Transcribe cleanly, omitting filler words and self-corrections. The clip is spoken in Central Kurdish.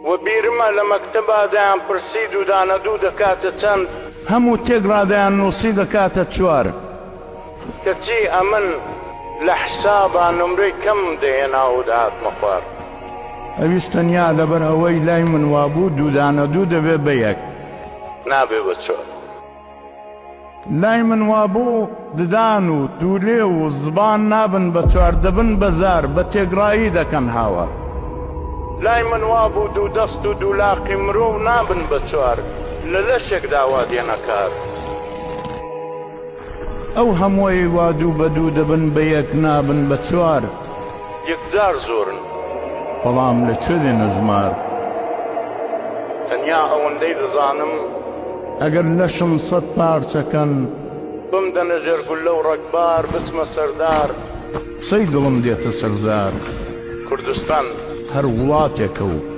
وبیرمە لە مەکتەبا دەیان پرسی دوودانە دوو دەکاتە چەند هەموو تێگڕادەیان نووسی دەکاتە 4 کەچی ئەمن لە حسابا نمرەی کەم دێنا و داهاتمە خوار ئەویست تەنیا لەبەر ئەوەی لای من وابوو دوودانە دوو دەبێ بە 1 نابێ بە 4 لای من وابوو ددان و دوولێ و زبان نابن بە 4 دەبن بەزار بە تێگڕایی دەکەن هاوار لای من وابوو دوو دەست و دوولاقی مرۆڤ نابن بە 4 لە لەشێک داوا دێنە کار ئەو هەمووی وا دوو بە دوو دەبن بە 1 نابن بە 4 یەکجار زۆرن بەڵام لەکوێ دێنە ژمار تەنیا ئەوەندەی دەزانم ئەگەر لەشم 100 پارچەکەن بمدەنە ژێرگولە و ڕەگبار بچمە سەردار قسەی دڵم دێتە سەرزار کوردستان هەر وڵاتێکە و